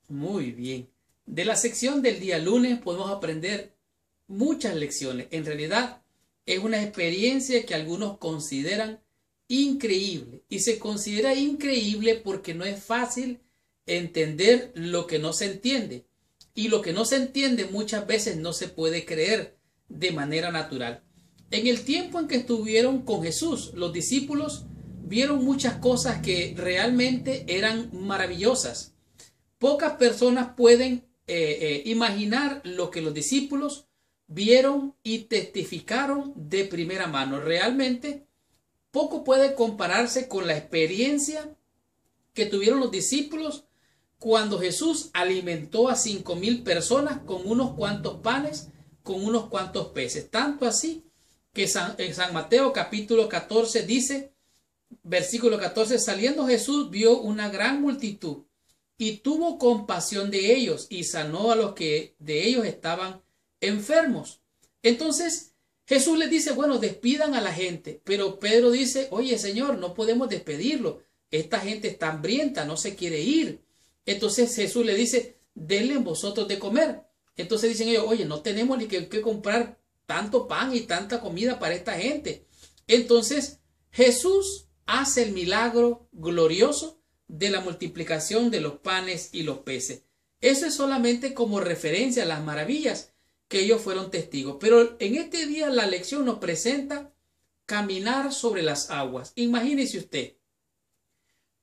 Muy bien. De la sección del día lunes podemos aprender muchas lecciones. En realidad es una experiencia que algunos consideran increíble. Y se considera increíble porque no es fácil entender lo que no se entiende. Y lo que no se entiende muchas veces no se puede creer de manera natural. En el tiempo en que estuvieron con Jesús, los discípulos vieron muchas cosas que realmente eran maravillosas. Pocas personas pueden imaginar lo que los discípulos vieron y testificaron de primera mano. Realmente poco puede compararse con la experiencia que tuvieron los discípulos cuando Jesús alimentó a 5,000 personas con unos cuantos panes, con unos cuantos peces. Tanto así que en San Mateo capítulo 14 dice, versículo 14, saliendo Jesús vio una gran multitud y tuvo compasión de ellos y sanó a los que de ellos estaban enfermos. Entonces Jesús les dice, bueno, despidan a la gente, pero Pedro dice, oye Señor, no podemos despedirlo, esta gente está hambrienta, no se quiere ir. Entonces Jesús le dice, denle vosotros de comer. Entonces dicen ellos, oye, no tenemos ni que comprar tanto pan y tanta comida para esta gente. Entonces Jesús hace el milagro glorioso de la multiplicación de los panes y los peces. Eso es solamente como referencia a las maravillas que ellos fueron testigos. Pero en este día la lección nos presenta caminar sobre las aguas. Imagínese usted,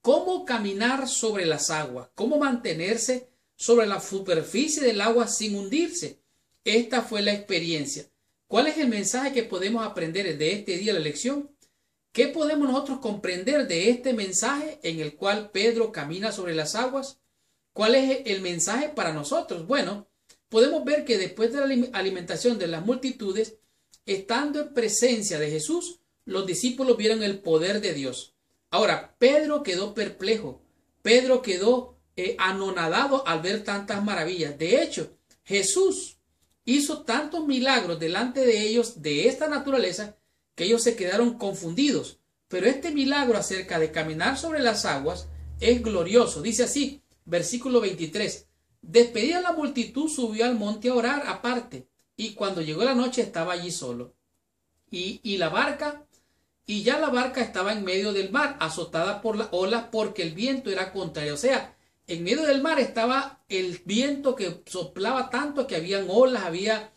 cómo caminar sobre las aguas, cómo mantenerse sobre la superficie del agua sin hundirse. Esta fue la experiencia. ¿Cuál es el mensaje que podemos aprender de este día de la lección? ¿Qué podemos nosotros comprender de este mensaje en el cual Pedro camina sobre las aguas? ¿Cuál es el mensaje para nosotros? Bueno, podemos ver que después de la alimentación de las multitudes, estando en presencia de Jesús, los discípulos vieron el poder de Dios. Ahora, Pedro quedó perplejo, Pedro quedó anonadado al ver tantas maravillas. De hecho, Jesús hizo tantos milagros delante de ellos de esta naturaleza que ellos se quedaron confundidos. Pero este milagro acerca de caminar sobre las aguas es glorioso. Dice así, versículo 23. Despedida la multitud, subió al monte a orar aparte, y cuando llegó la noche estaba allí solo. Y la barca estaba en medio del mar, azotada por las olas, porque el viento era contrario. O sea, en medio del mar estaba el viento que soplaba tanto que habían olas, había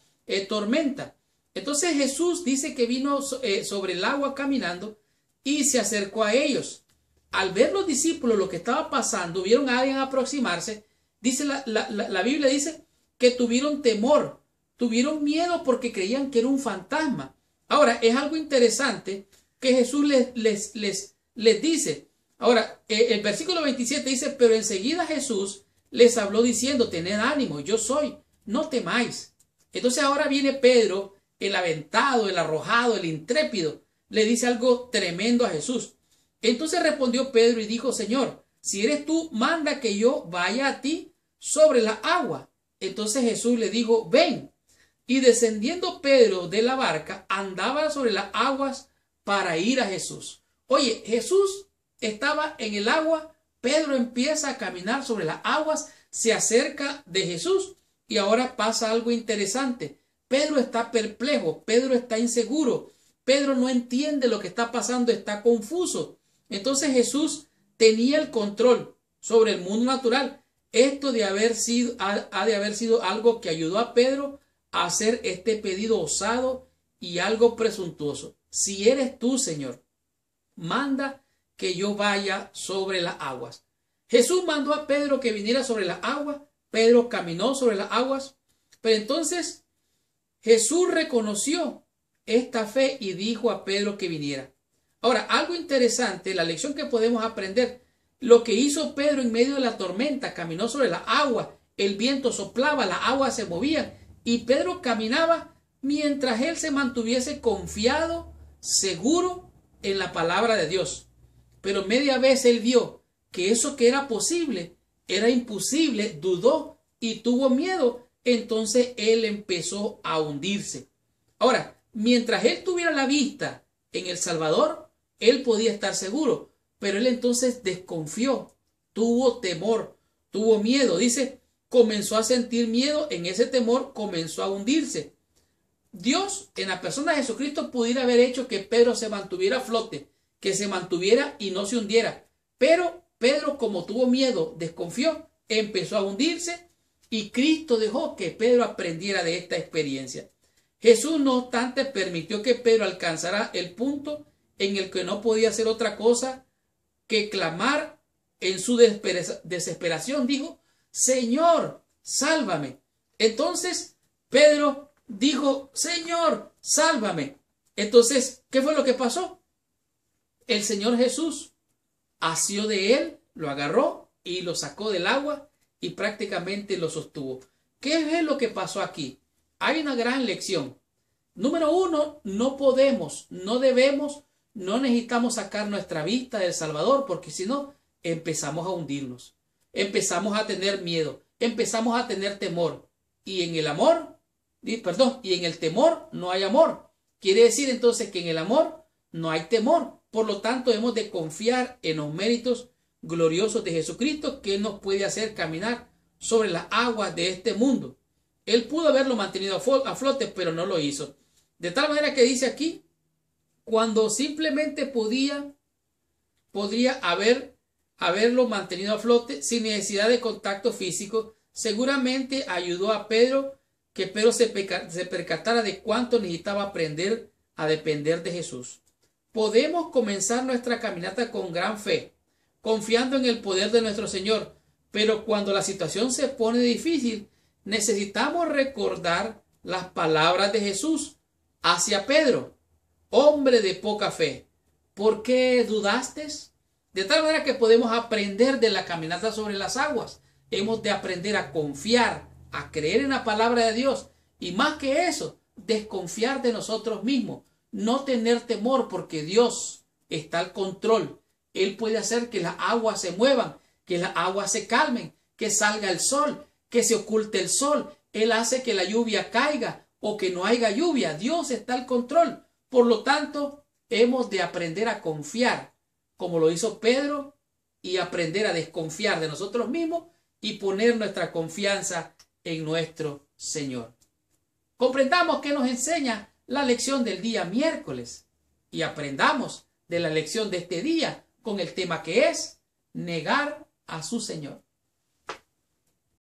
tormenta. Entonces Jesús dice que vino sobre el agua caminando y se acercó a ellos. Al ver los discípulos lo que estaba pasando, vieron a alguien aproximarse. Dice la Biblia dice que tuvieron temor, tuvieron miedo porque creían que era un fantasma. Ahora, es algo interesante que Jesús les dice. Ahora, el versículo 27 dice, pero enseguida Jesús les habló diciendo, tened ánimo, yo soy, no temáis. Entonces ahora viene Pedro, el aventado, el arrojado, el intrépido, le dice algo tremendo a Jesús. Entonces respondió Pedro y dijo, Señor, si eres tú, manda que yo vaya a ti sobre la agua. Entonces Jesús le dijo, ven. Y descendiendo Pedro de la barca, andaba sobre las aguas para ir a Jesús. Oye, Jesús estaba en el agua, Pedro empieza a caminar sobre las aguas, se acerca de Jesús y ahora pasa algo interesante. Pedro está perplejo, Pedro está inseguro, Pedro no entiende lo que está pasando, está confuso. Entonces Jesús tenía el control sobre el mundo natural. Esto ha de haber sido algo que ayudó a Pedro a hacer este pedido osado y algo presuntuoso. Si eres tú, Señor, manda que yo vaya sobre las aguas. Jesús mandó a Pedro que viniera sobre las aguas. Pedro caminó sobre las aguas. Pero entonces Jesús reconoció esta fe y dijo a Pedro que viniera. Ahora, algo interesante, la lección que podemos aprender, lo que hizo Pedro en medio de la tormenta, caminó sobre las aguas, el viento soplaba, las aguas se movían y Pedro caminaba mientras él se mantuviese confiado, seguro en la palabra de Dios. Pero media vez él vio que eso que era posible era imposible, dudó y tuvo miedo. Entonces él empezó a hundirse. Ahora, mientras él tuviera la vista en el Salvador, él podía estar seguro, pero él entonces desconfió, tuvo temor, tuvo miedo. Dice, comenzó a sentir miedo, en ese temor comenzó a hundirse. Dios, en la persona de Jesucristo, pudiera haber hecho que Pedro se mantuviera a flote, que se mantuviera y no se hundiera. Pero Pedro, como tuvo miedo, desconfió, empezó a hundirse y Cristo dejó que Pedro aprendiera de esta experiencia. Jesús, no obstante, permitió que Pedro alcanzara el punto en el que no podía hacer otra cosa que clamar en su desesperación. Dijo, Señor, sálvame. Entonces Pedro dijo, Señor, sálvame. Entonces, ¿qué fue lo que pasó? El Señor Jesús asió de él, lo agarró y lo sacó del agua y prácticamente lo sostuvo. ¿Qué es lo que pasó aquí? Hay una gran lección. Número uno, no podemos, no debemos, no necesitamos sacar nuestra vista del Salvador, porque si no, empezamos a hundirnos. Empezamos a tener miedo, empezamos a tener temor. Y en el amor, y en el temor no hay amor. Quiere decir entonces que en el amor no hay temor. Por lo tanto, hemos de confiar en los méritos gloriosos de Jesucristo, que nos puede hacer caminar sobre las aguas de este mundo. Él pudo haberlo mantenido a flote, pero no lo hizo. De tal manera que dice aquí, cuando simplemente podría haberlo mantenido a flote sin necesidad de contacto físico, seguramente ayudó a Pedro, que Pedro se percatara de cuánto necesitaba aprender a depender de Jesús. Podemos comenzar nuestra caminata con gran fe, confiando en el poder de nuestro Señor, pero cuando la situación se pone difícil, necesitamos recordar las palabras de Jesús hacia Pedro: hombre de poca fe, ¿por qué dudaste? De tal manera que podemos aprender de la caminata sobre las aguas. Hemos de aprender a confiar, a creer en la palabra de Dios, y más que eso, desconfiar de nosotros mismos, no tener temor, porque Dios está al control. Él puede hacer que las aguas se muevan, que las aguas se calmen, que salga el sol, que se oculte el sol. Él hace que la lluvia caiga o que no haya lluvia. Dios está al control. Por lo tanto, hemos de aprender a confiar, como lo hizo Pedro, y aprender a desconfiar de nosotros mismos y poner nuestra confianza en nuestro Señor. Comprendamos que nos enseña la lección del día miércoles y aprendamos de la lección de este día con el tema que es negar a su Señor.